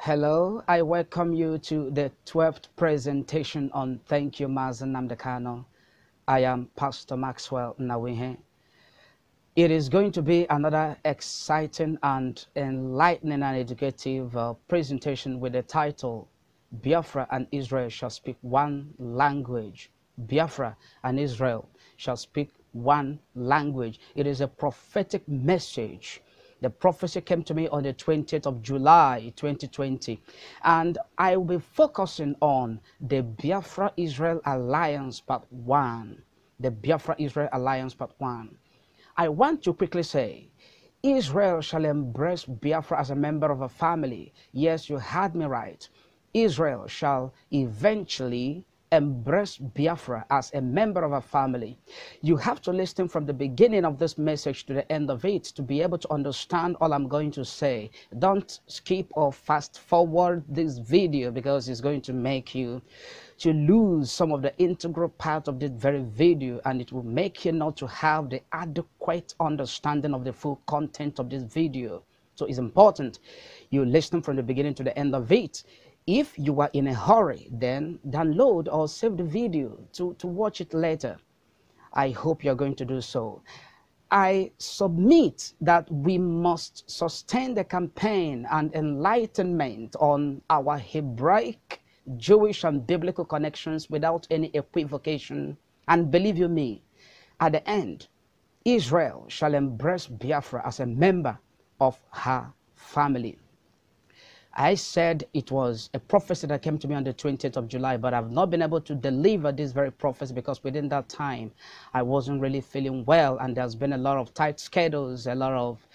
Hello, I welcome you to the 12th presentation on Thank You, Maxwell Nnawuihe. I am Pastor Maxwell Nnawuihe. It is going to be another exciting and enlightening and educative presentation with the title, Biafra and Israel shall speak one language. Biafra and Israel shall speak one language. It is a prophetic message. The prophecy came to me on the 20th of July, 2020. And I will be focusing on the Biafra-Israel Alliance Part 1. The Biafra-Israel Alliance Part 1. I want to quickly say, Israel shall embrace Biafra as a member of a family. Yes, you heard me right. Israel shall eventually embrace Biafra as a member of a family. You have to listen from the beginning of this message to the end of it to be able to understand all I'm going to say. Don't skip or fast forward this video because it's going to make you to lose some of the integral part of this very video, and it will make you not to have the adequate understanding of the full content of this video. So it's important you listen from the beginning to the end of it. If you are in a hurry, then download or save the video to watch it later. I hope you're going to do so. I submit that we must sustain the campaign and enlightenment on our Hebraic, Jewish and biblical connections without any equivocation. And believe you me, at the end, Israel shall embrace Biafra as a member of her family. I said it was a prophecy that came to me on the 20th of July, but I've not been able to deliver this very prophecy because within that time, I wasn't really feeling well, and there's been a lot of tight schedules, a lot of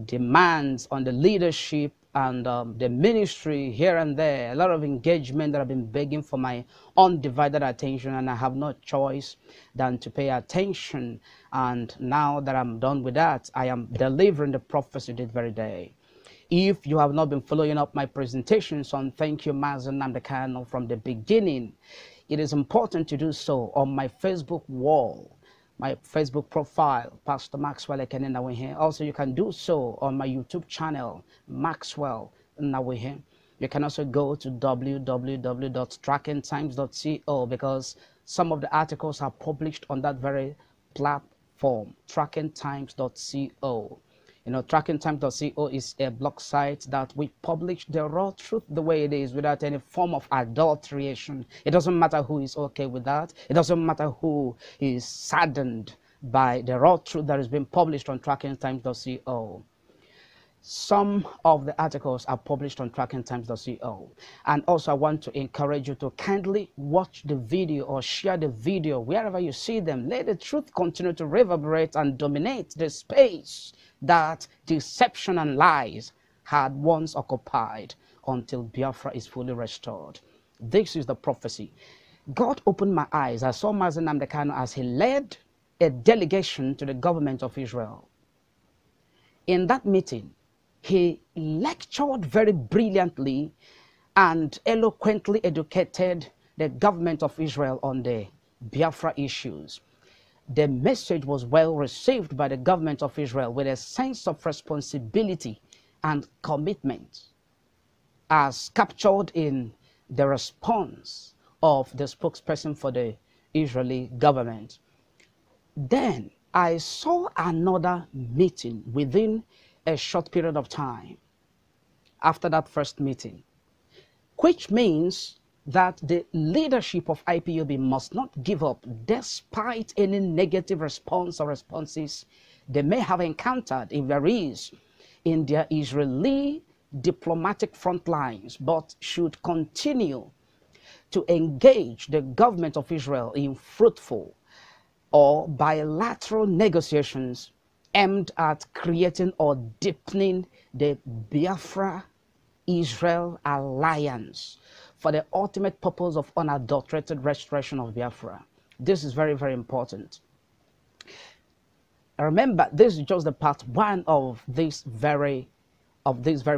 demands on the leadership and the ministry here and there, a lot of engagement that I've been begging for my undivided attention, and I have no choice than to pay attention. And now that I'm done with that, I am delivering the prophecy this very day. If you have not been following up my presentations on Thank You, Maxwell Nnawuihe from the beginning, it is important to do so on my Facebook wall, my Facebook profile, Pastor Maxwell Nnawuihe. Also, you can do so on my YouTube channel, Maxwell Nnawuihe. You can also go to www.trackingtimes.co because some of the articles are published on that very platform, trackingtimes.co. You know, trackingtimes.co is a blog site that we publish the raw truth the way it is without any form of adulteration. It doesn't matter who is okay with that. It doesn't matter who is saddened by the raw truth that is being published on trackingtimes.co. Some of the articles are published on trackingtimes.co. And also I want to encourage you to kindly watch the video or share the video wherever you see them. Let the truth continue to reverberate and dominate the space that deception and lies had once occupied until Biafra is fully restored. This is the prophecy. God opened my eyes. I saw Maxwell Nnawuihe as he led a delegation to the government of Israel. In that meeting, he lectured very brilliantly and eloquently educated the government of Israel on the Biafra issues. The message was well received by the government of Israel with a sense of responsibility and commitment as captured in the response of the spokesperson for the Israeli government. Then I saw another meeting within a short period of time after that first meeting, which means that the leadership of IPOB must not give up despite any negative response or responses they may have encountered, if there is, in their Israeli diplomatic front lines, but should continue to engage the government of Israel in fruitful or bilateral negotiations aimed at creating or deepening the Biafra-Israel alliance for the ultimate purpose of unadulterated restoration of Biafra. This is very, very important. Remember, this is just the part one of this very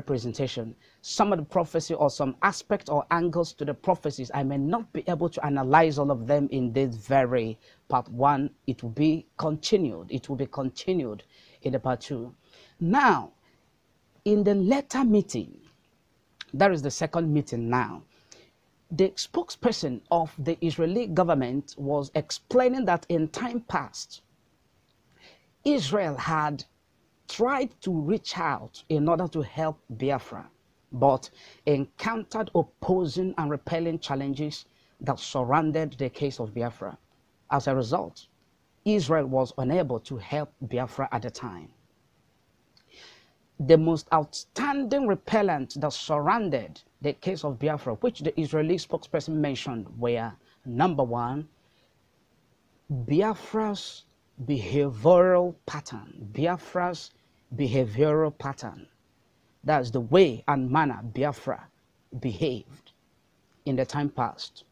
presentation. Some of the prophecy or some aspects or angles to the prophecies, I may not be able to analyze all of them in this very part one. It will be continued. It will be continued in the part two. Now, in the later meeting, That is the second meeting now. The spokesperson of the Israeli government was explaining that in time past, Israel had tried to reach out in order to help Biafra, but encountered opposing and repelling challenges that surrounded the case of Biafra. As a result, Israel was unable to help Biafra at the time. The most outstanding repellent that surrounded the case of Biafra, which the Israeli spokesperson mentioned, were, number one, Biafra's behavioral pattern. Biafra's behavioral pattern. That's the way and manner Biafra behaved in the time past.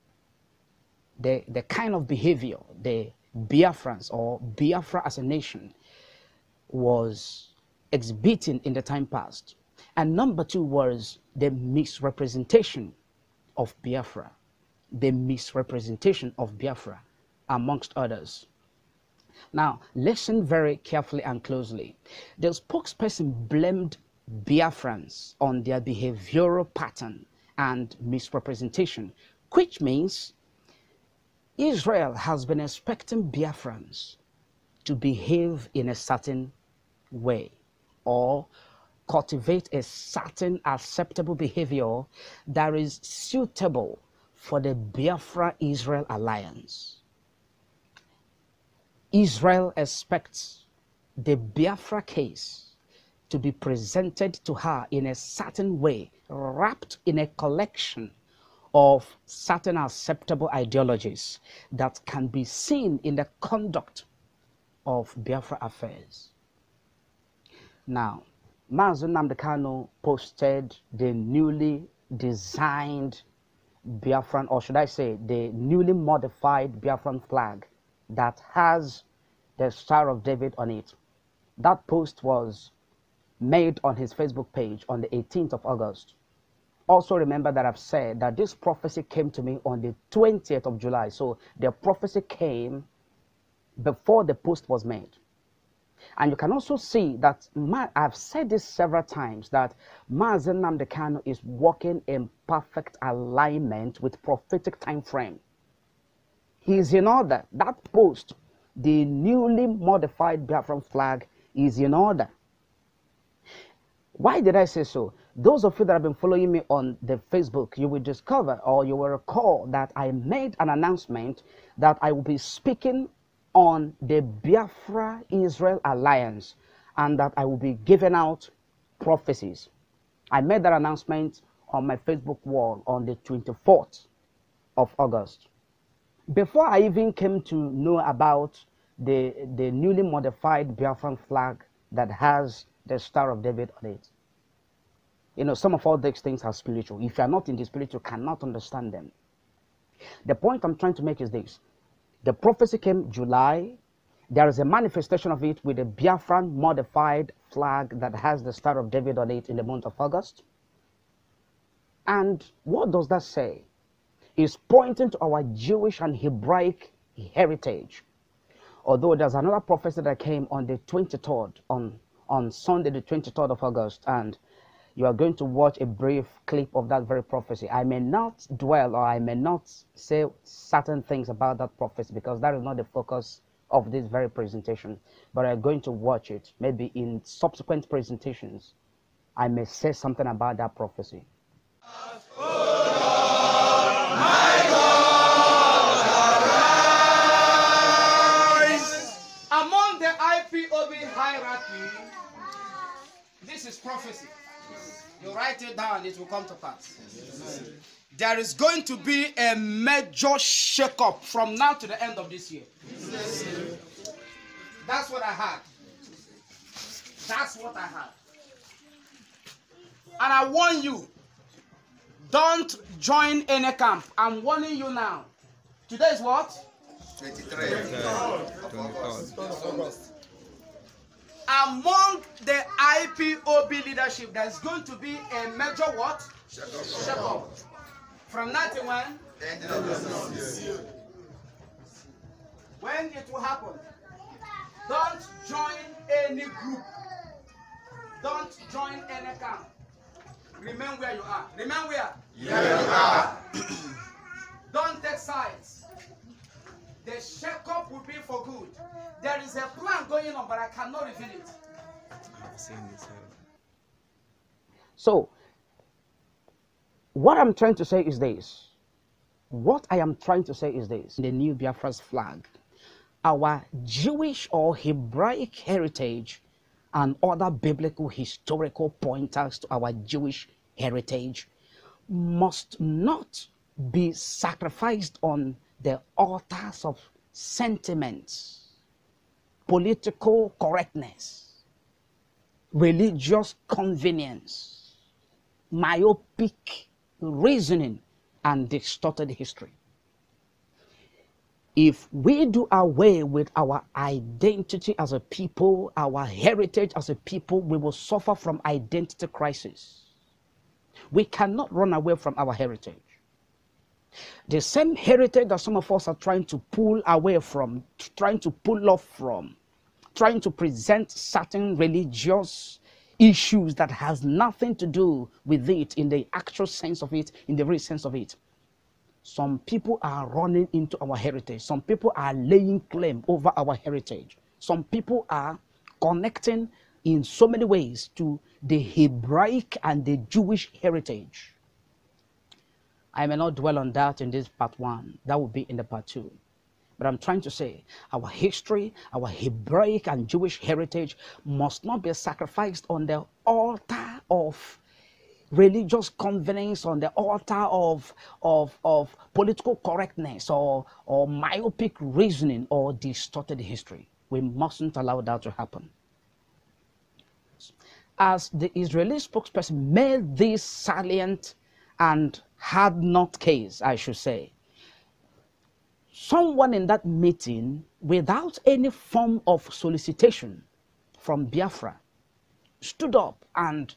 The kind of behavior the Biafrans or Biafra as a nation was exhibiting in the time past. And number two was the misrepresentation of Biafra. The misrepresentation of Biafra, amongst others. Now, listen very carefully and closely. The spokesperson blamed Biafrans on their behavioral pattern and misrepresentation, which means Israel has been expecting Biafrans to behave in a certain way or cultivate a certain acceptable behavior that is suitable for the Biafra-Israel alliance. Israel expects the Biafra case to be presented to her in a certain way, wrapped in a collection of certain acceptable ideologies that can be seen in the conduct of Biafra affairs. Now, Maxwell Nnawuihe posted the newly designed Biafran, or should I say, the newly modified Biafran flag that has the Star of David on it. That post was made on his Facebook page on the 18th of August. Also remember that I've said that this prophecy came to me on the 20th of July. So the prophecy came before the post was made. And you can also see that, I've said this several times, that Maxwell Nnawuihe is working in perfect alignment with prophetic time frame. He is in order. That post, the newly modified Biafran flag, is in order. Why did I say so? Those of you that have been following me on the Facebook, you will discover, or you will recall, that I made an announcement that I will be speaking on the Biafra-Israel alliance and that I will be giving out prophecies. I made that announcement on my Facebook wall on the 24th of August. Before I even came to know about the newly modified Biafran flag that has the Star of David on it. You know, some of all these things are spiritual. If you are not in the spirit, you cannot understand them. The point I'm trying to make is this. The prophecy came July. There is a manifestation of it with a Biafran modified flag that has the Star of David on it in the month of August. And what does that say? It's pointing to our Jewish and Hebraic heritage. Although there's another prophecy that came on the 23rd, on Sunday the 23rd of August, and you are going to watch a brief clip of that very prophecy. I may not dwell, or I may not say certain things about that prophecy because that is not the focus of this very presentation, but I'm going to watch it. Maybe in subsequent presentations, I may say something about that prophecy. Among the IPOB hierarchy, this is prophecy. You write it down, it will come to pass. There is going to be a major shake-up from now to the end of this year. That's what I had. That's what I had. And I warn you, don't join any camp. I'm warning you now. Today is what? 23rd. Among the IPOB leadership, there's going to be a major what? Shake-up. From now to when? When it will happen, don't join any group. Don't join any camp. Remain where you are. Remain where? Here you are. Don't take sides. The shake-up will be for good. There is a plan going on, but I cannot reveal it. I've seen this. So, what I'm trying to say is this. What I am trying to say is this. The new Biafra's flag, our Jewish or Hebraic heritage and other biblical historical pointers to our Jewish heritage must not be sacrificed on the altars of sentiments, political correctness, religious convenience, myopic reasoning, and distorted history. If we do away with our identity as a people, our heritage as a people, we will suffer from identity crisis. We cannot run away from our heritage. The same heritage that some of us are trying to pull away from, trying to pull off from, trying to present certain religious issues that has nothing to do with it in the actual sense of it, in the real sense of it. Some people are running into our heritage. Some people are laying claim over our heritage. Some people are connecting in so many ways to the Hebraic and the Jewish heritage. I may not dwell on that in this part 1. That will be in the part 2. But I'm trying to say our history, our Hebraic and Jewish heritage must not be sacrificed on the altar of religious convenience, on the altar of political correctness or myopic reasoning or distorted history. We mustn't allow that to happen. As the Israeli spokesperson made this salient and had not case, I should say, someone in that meeting, without any form of solicitation from Biafra, stood up and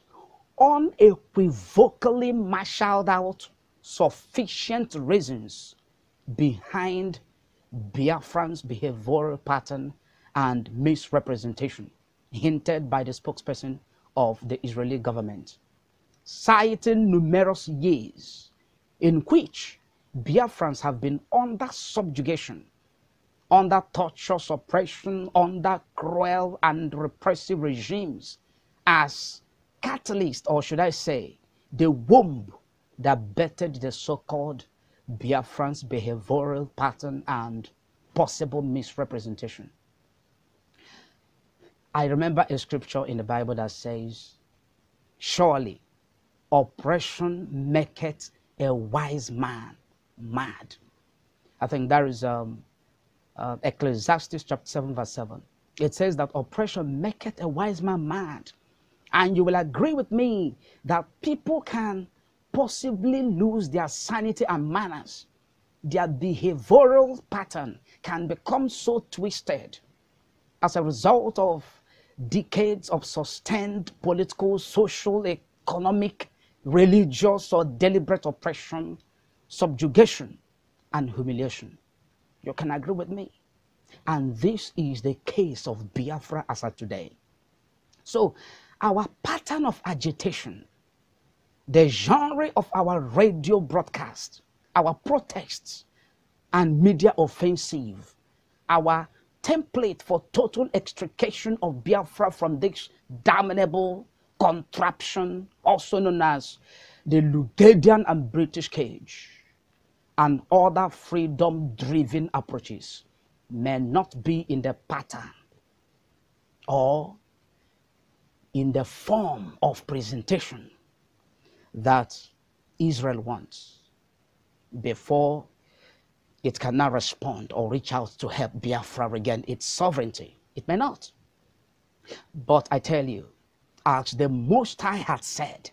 unequivocally marshaled out sufficient reasons behind Biafran's behavioral pattern and misrepresentation hinted by the spokesperson of the Israeli government, citing numerous years in which Biafrans have been under subjugation, under torture, suppression, under cruel and repressive regimes as catalyst, or should I say, the womb that bettered the so-called Biafran's behavioral pattern and possible misrepresentation. I remember a scripture in the Bible that says, surely oppression maketh a wise man mad. I think that is Ecclesiastes chapter 7 verse 7. It says that oppression maketh a wise man mad. And you will agree with me that people can possibly lose their sanity and manners. Their behavioral pattern can become so twisted as a result of decades of sustained political, social, economic, religious, or deliberate oppression, subjugation, and humiliation. You can agree with me. And this is the case of Biafra as of today. So, our pattern of agitation, the genre of our radio broadcast, our protests and media offensive, our template for total extrication of Biafra from this damnable contraption, also known as the Lugadian and British cage, and other freedom-driven approaches may not be in the pattern or in the form of presentation that Israel wants before it can now respond or reach out to help Biafra regain its sovereignty. It may not. But I tell you, as the Most High had said,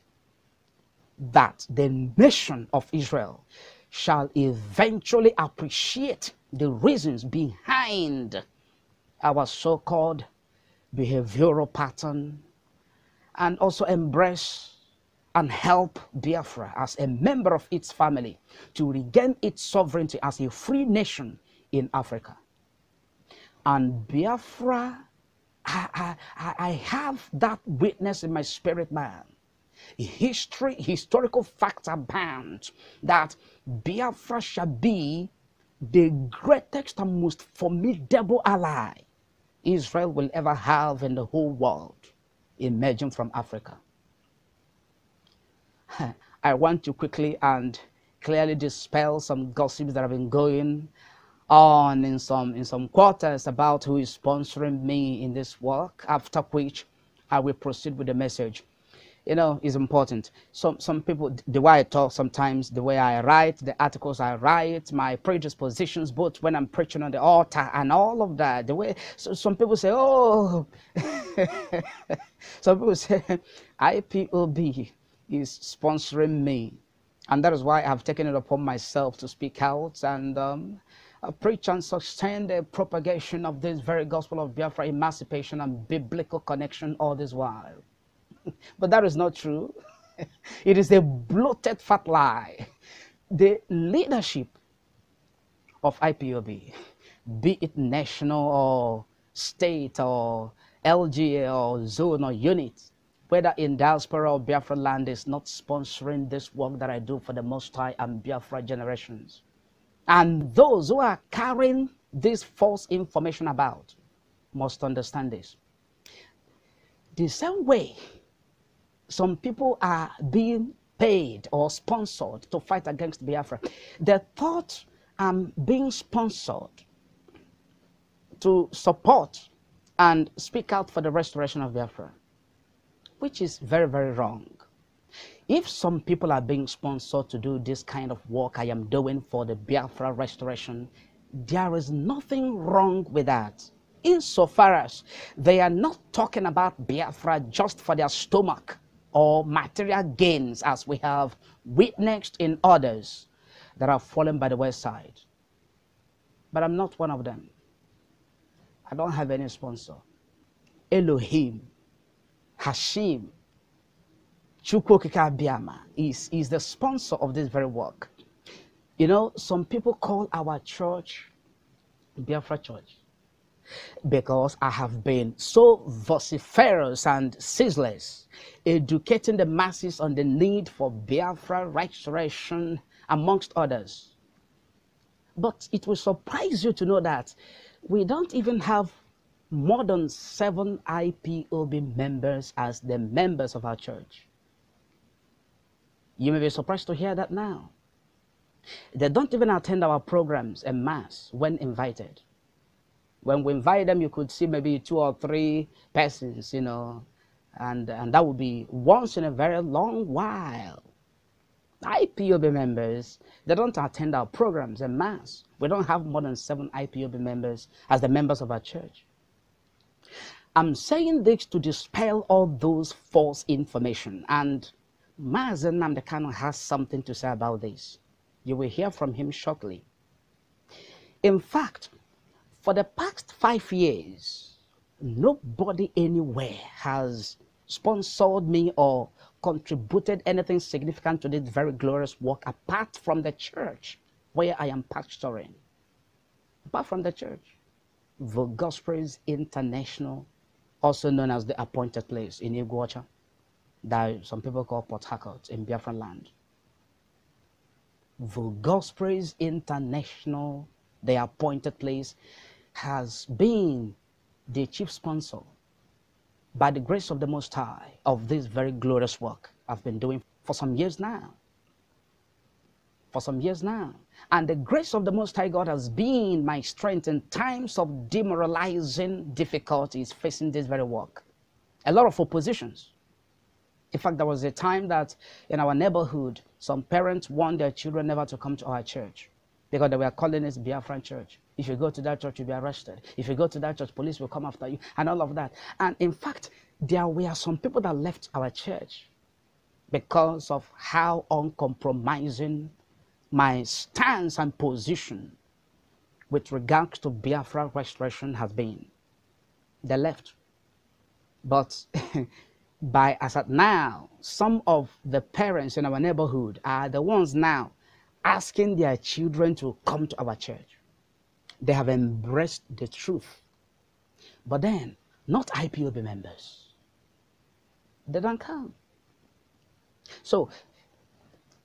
that the nation of Israel shall eventually appreciate the reasons behind our so-called behavioral pattern and also embrace and help Biafra as a member of its family to regain its sovereignty as a free nation in Africa. And Biafra, I have that witness in my spirit, man, Historical facts abound that Biafra shall be the greatest and most formidable ally Israel will ever have in the whole world, emerging from Africa. I want to quickly and clearly dispel some gossips that have been going on in some quarters about who is sponsoring me in this work, after which I will proceed with the message. You know, it's important. Some people, the way I talk sometimes, the way I write, the articles I write, my predispositions, both when I'm preaching on the altar and all of that, the way, so some people say, oh, some people say, IPOB is sponsoring me. And that is why I've taken it upon myself to speak out and preach and sustain the propagation of this very gospel of Biafra, emancipation and biblical connection all this while. But that is not true. It is a bloated fat lie. The leadership of IPOB, be it national or state or LGA or zone or unit, whether in diaspora or Biafra land, is not sponsoring this work that I do for the Most High and Biafra generations. And those who are carrying this false information about must understand this. The same way some people are being paid or sponsored to fight against Biafra, the thought I'm being sponsored to support and speak out for the restoration of Biafra, which is very, very wrong. If some people are being sponsored to do this kind of work I am doing for the Biafra restoration, there is nothing wrong with that, insofar as they are not talking about Biafra just for their stomach or material gains, as we have witnessed in others that have fallen by the wayside. But I'm not one of them. I don't have any sponsor. Elohim, Hashim, Chukwokika Biama is the sponsor of this very work. You know, some people call our church Biafra Church because I have been so vociferous and ceaseless, educating the masses on the need for Biafra restoration, amongst others. But it will surprise you to know that we don't even have more than 7 IPOB members as the members of our church. You may be surprised to hear that now. They don't even attend our programs en masse when invited. When we invite them, you could see maybe 2 or 3 persons, you know, and that would be once in a very long while. IPOB members, they don't attend our programs en masse. We don't have more than 7 IPOB members as the members of our church. I'm saying this to dispel all those false information, and Maxwell Nnawuihe has something to say about this. You will hear from him shortly. In fact, for the past 5 years, nobody anywhere has sponsored me or contributed anything significant to this very glorious work apart from the church where I am pastoring. Apart from the church, the Gospels International, also known as the Appointed Place in Iguacha, that some people call Port Harcourt in Biafra land. The Gospels International, the Appointed Place, has been the chief sponsor, by the grace of the Most High, of this very glorious work I've been doing for some years now. For some years now. And the grace of the Most High God has been my strength in times of demoralizing difficulties facing this very work. A lot of oppositions. In fact, there was a time that in our neighborhood, some parents warned their children never to come to our church because they were calling it Biafran church. If you go to that church, you'll be arrested. If you go to that church, police will come after you, and all of that. And in fact, there were some people that left our church because of how uncompromising my stance and position with regards to Biafra restoration has been. They left. But as at now, some of the parents in our neighborhood are the ones now asking their children to come to our church. They have embraced the truth. But then, not IPOB members. They don't come. So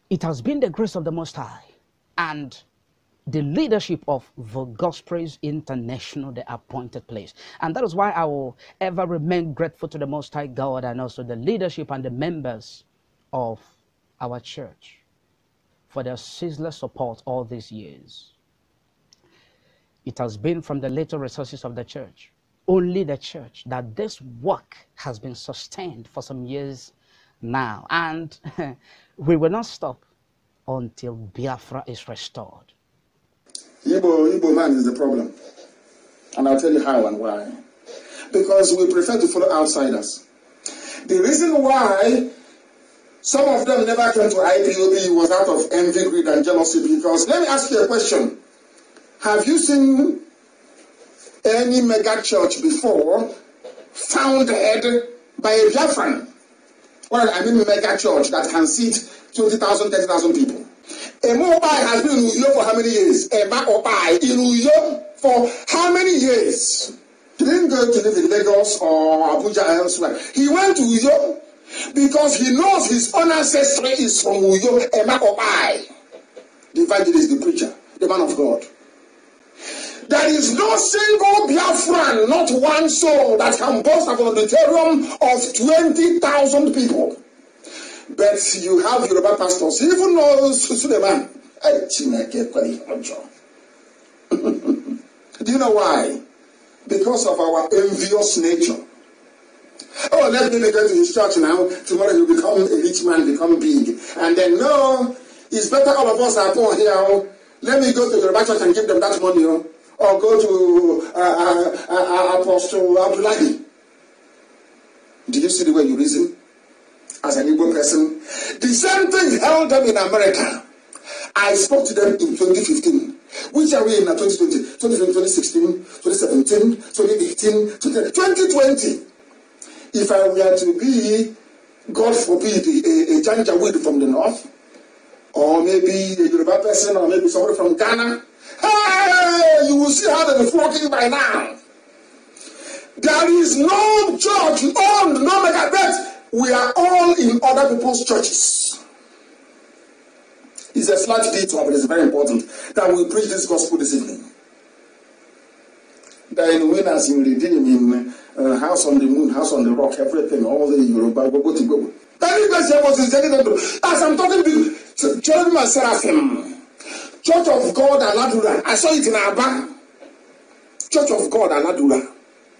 it has been the grace of the Most High and the leadership of the Gospels International, the appointed place. And that is why I will ever remain grateful to the Most High God and also the leadership and the members of our church for their ceaseless support all these years. It has been from the little resources of the church, only the church, that this work has been sustained for some years now. And we will not stop until Biafra is restored. Igbo man is the problem. And I'll tell you how and why. Because we prefer to follow outsiders. The reason why some of them never came to IPOB was out of envy, greed, and jealousy. Because let me ask you a question. Have you seen any mega church before founded by a Biafran? Well, I mean mega church that can seat 20,000, 30,000 people. A mobile has been in Uyo for how many years? A mobile in Uyo for how many years? He didn't go to live in Lagos or Abuja or elsewhere. He went to Uyo because he knows his own ancestry is from Uyo, a mobile. The evangelist, the preacher, the man of God. There is no single Biafran, not one soul, that can boast of an auditorium of 20,000 people. But you have Yoruba pastors, even though Suleiman. Do you know why? Because of our envious nature. Oh, let me go to his church now. Tomorrow he'll become a rich man, become big. And then, no, it's better all of us are poor here. Let me go to Yoruba church and give them that money. Or go to Apostle Abdullahi. Did you see the way you reason? As an Igbo person, the same thing held them in America. I spoke to them in 2015. Which are we in now? 2020, 2016, 2017, 2018, 2020. If I were to be, God forbid, a Janjaweed from the north, or maybe a Yoruba person, or maybe somebody from Ghana, hey, you will see how they'll be flocking by now. There is no church owned, no mega bet. We are all in other people's churches. It's a slight detour, but it's very important that we preach this gospel this evening. There are winners in Redeem, in House on the Moon, House on the Rock, everything, all the Yoruba. As I'm talking to Jeremy and Seraphim, Church of God Aladura. I saw it in Abba. Church of God Aladura.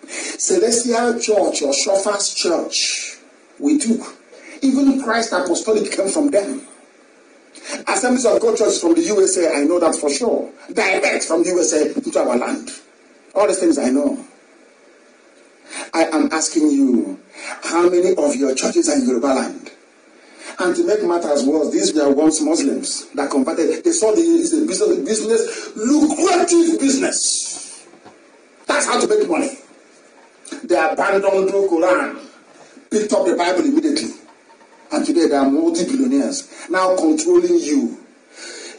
Celestial Church or Shofa's Church. We took. Even Christ Apostolic came from them. Assemblies of God Church from the USA, I know that for sure. Direct from the USA into our land. All these things I know. I am asking you, how many of your churches are in Yoruba land? And to make matters worse, these were once Muslims that converted. They saw it's a business, lucrative business. That's how to make money. They abandoned the Quran, picked up the Bible immediately. And today they are multi-billionaires, now controlling you.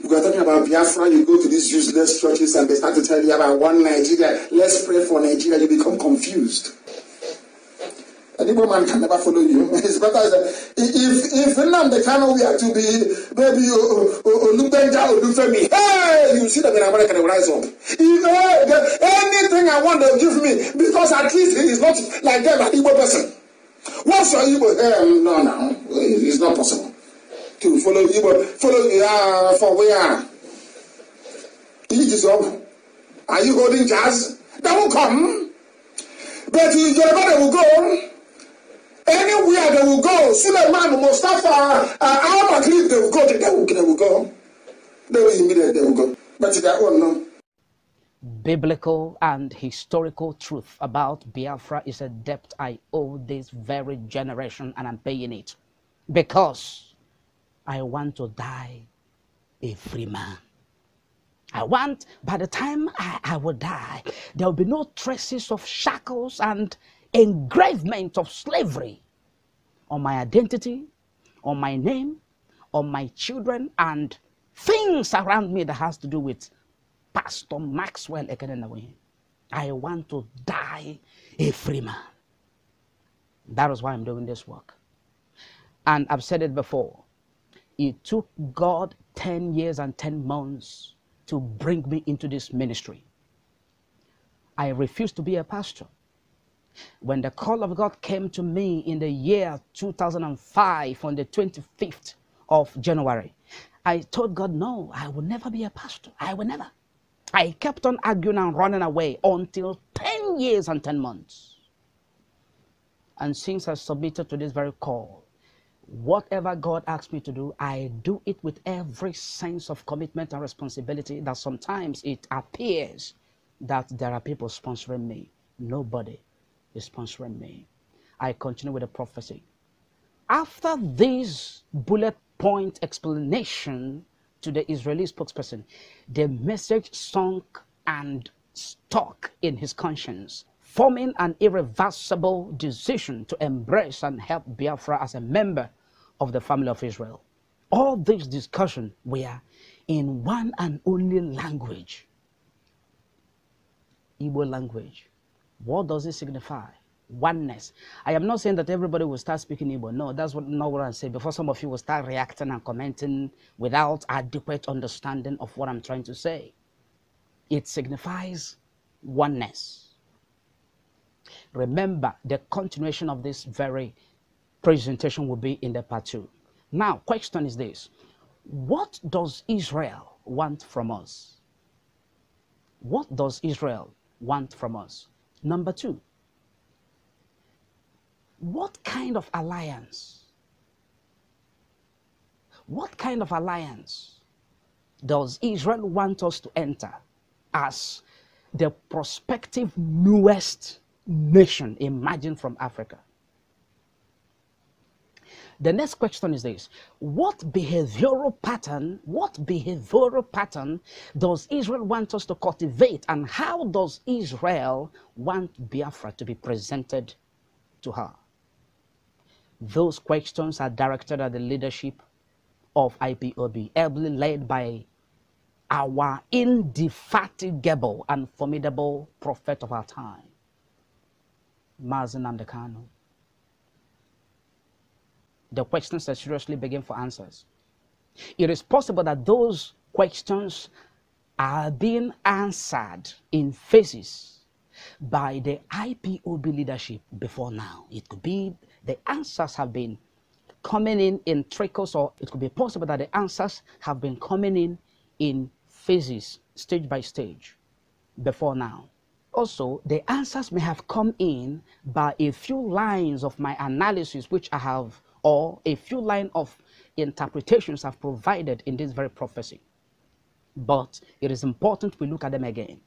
You are talking about Biafra, you go to these useless churches and they start to tell you about one Nigeria. Let's pray for Nigeria. You become confused. An Igbo man can never follow you. It's better if Nnamdi Kanu we are to be maybe Olubenja or Olufemi. Hey, you see them in America, they will rise up. Anything I want, they'll give me because at least he is not like them, an Igbo person. What's your Igbo? No, it's not possible to follow Igbo. Follow for where? Are you holding jazz? They will come, but Yoruba they will go. Anywhere they will go, Suleiman, Mustafa, Al-Maklid, they will go. They will go. They will immediately they will go. But their own no. Biblical and historical truth about Biafra is a debt I owe this very generation, and I'm paying it because I want to die a free man. I want, by the time I will die, there will be no traces of shackles and engravement of slavery on my identity, on my name, on my children, and things around me that has to do with Pastor Maxwell Nnawuihe. I want to die a free man. That is why I'm doing this work. And I've said it before. It took God 10 years and 10 months to bring me into this ministry. I refused to be a pastor. When the call of God came to me in the year 2005 on the 25th of January, I told God, no, I will never be a pastor. I will never. I kept on arguing and running away until 10 years and 10 months. And since I submitted to this very call, whatever God asks me to do, I do it with every sense of commitment and responsibility that sometimes it appears that there are people sponsoring me. Nobody is sponsoring me. I continue with the prophecy. After this bullet point explanation to the Israeli spokesperson, the message sunk and stuck in his conscience, forming an irreversible decision to embrace and help Biafra as a member of the family of Israel. All this discussion were in one and only language, Igbo language. What does it signify? Oneness. I am not saying that everybody will start speaking Igbo. No, that's not what I'm saying. Before some of you will start reacting and commenting without adequate understanding of what I'm trying to say. It signifies oneness. Remember, the continuation of this very presentation will be in the part 2. Now, question is this. What does Israel want from us? What does Israel want from us? Number 2, what kind of alliance? What kind of alliance does Israel want us to enter as the prospective newest nation emerging from Africa? The next question is this. What behavioral pattern does Israel want us to cultivate, and how does Israel want Biafra to be presented to her? Those questions are directed at the leadership of IPOB, ably led by our indefatigable and formidable prophet of our time, Maxwell Nnawuihe. The questions are seriously begging for answers. It is possible that those questions are being answered in phases by the IPOB leadership before now. It could be the answers have been coming in trickles, or it could be possible that the answers have been coming in phases, stage by stage, before now. Also, the answers may have come in by a few lines of my analysis, which I have, or a few lines of interpretations I've provided in this very prophecy. But it is important we look at them again,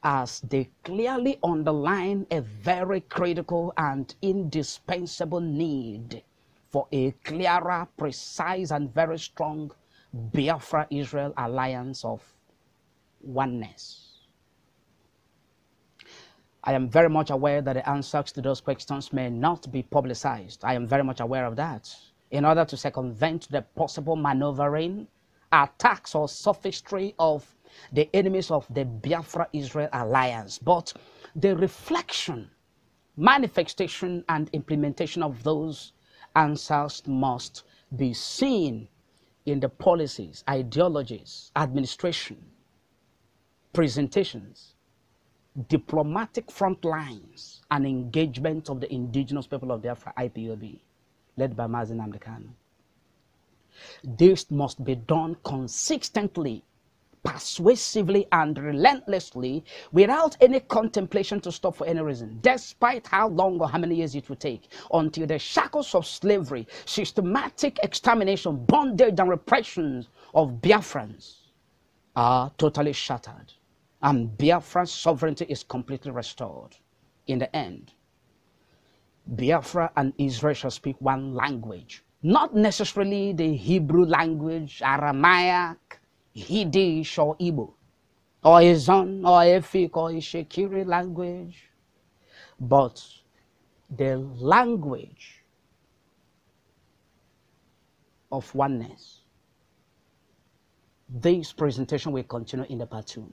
as they clearly underline a very critical and indispensable need for a clearer, precise, and very strong Biafra-Israel alliance of oneness. I am very much aware that the answers to those questions may not be publicized. I am very much aware of that. In order to circumvent the possible maneuvering, attacks, or sophistry of the enemies of the Biafra-Israel alliance. But the reflection, manifestation, and implementation of those answers must be seen in the policies, ideologies, administration, presentations, diplomatic front lines, and engagement of the indigenous people of Biafra, IPOB, led by Maxwell Nnawuihe. This must be done consistently, persuasively, and relentlessly, without any contemplation to stop for any reason, despite how long or how many years it will take, until the shackles of slavery, systematic extermination, bondage, and repressions of Biafrans are totally shattered, and Biafra's sovereignty is completely restored. In the end, Biafra and Israel shall speak one language, not necessarily the Hebrew language, Aramaic, Yiddish, or Igbo, or Izon, or Efik, or Ishekiri language, but the language of oneness. This presentation will continue in the part 2.